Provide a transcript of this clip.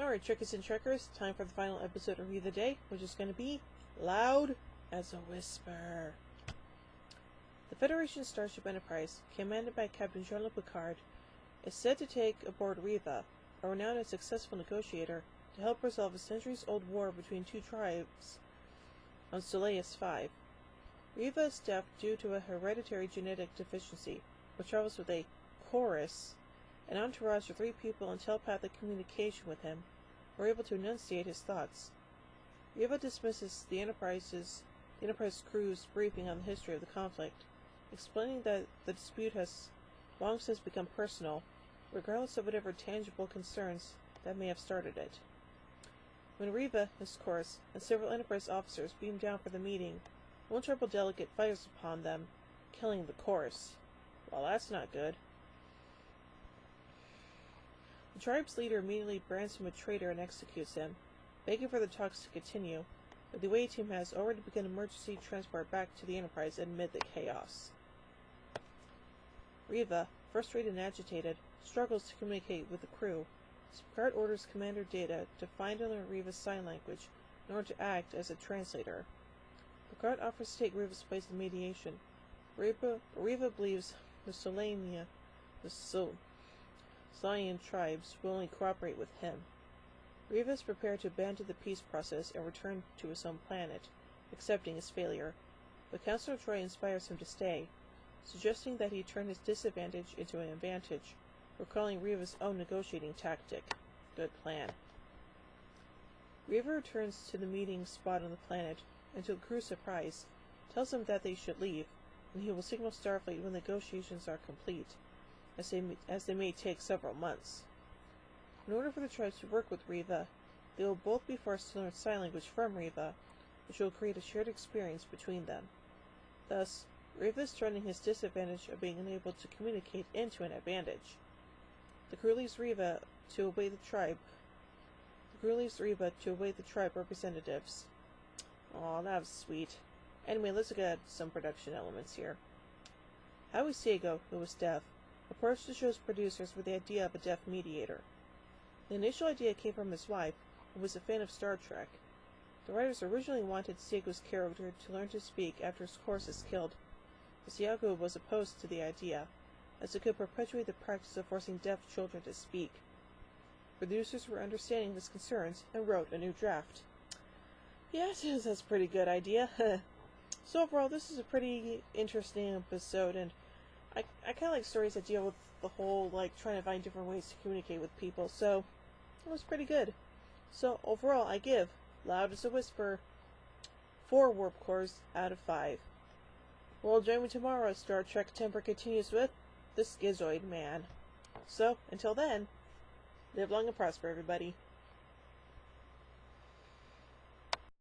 Alright, Trekkers and Trekkers, time for the final episode review of the day, which is going to be Loud as a Whisper. The Federation Starship Enterprise, commanded by Captain Jean-Luc Picard, is said to take aboard Riva, a renowned and successful negotiator, to help resolve a centuries-old war between two tribes on Soleus 5. Riva is staffed due to a hereditary genetic deficiency, which travels with a chorus, an entourage of 3 people in telepathic communication with him, who are able to enunciate his thoughts. Riva dismisses the Enterprise crew's briefing on the history of the conflict, explaining that the dispute has long since become personal, regardless of whatever tangible concerns that may have started it. When Riva, his chorus, and several Enterprise officers beam down for the meeting, one tribal delegate fires upon them, killing the chorus. Well, that's not good. The tribe's leader immediately brands him a traitor and executes him, begging for the talks to continue, but the away team has already begun emergency transport back to the Enterprise amid the chaos. Riva, frustrated and agitated, struggles to communicate with the crew, so Picard orders Commander Data to find and learn Riva's sign language in order to act as a translator. Picard offers to take Riva's place in mediation. Riva believes the Solanian tribes will only cooperate with him. Riva is prepared to abandon the peace process and return to his home planet, accepting his failure, but Counselor Troy inspires him to stay, suggesting that he turn his disadvantage into an advantage, recalling Riva's own negotiating tactic. Good plan. Riva returns to the meeting spot on the planet, and to the crew's surprise, tells them that they should leave, and he will signal Starfleet when negotiations are complete, as they may take several months. In order for the tribes to work with Riva, they will both be forced to learn sign language from Riva, which will create a shared experience between them. Thus, Riva is turning his disadvantage of being unable to communicate into an advantage. The crew leaves Riva to await the tribe representatives. Aw, that was sweet. Anyway, let's look at some production elements here. Howie Sago, who was deaf, approached the show's producers with the idea of a deaf mediator. The initial idea came from his wife, who was a fan of Star Trek. The writers originally wanted Sago's character to learn to speak after his horse is killed, but Sago was opposed to the idea, as it could perpetuate the practice of forcing deaf children to speak. Producers were understanding of his concerns and wrote a new draft. Yes, that's a pretty good idea. So overall, this is a pretty interesting episode, and I kind of like stories that deal with the whole, trying to find different ways to communicate with people, so it was pretty good. So overall, I give Loud as a Whisper 4 warp cores out of 5. Well, join me tomorrow as Star Trek Temper continues with the Schizoid Man. So, until then, live long and prosper, everybody.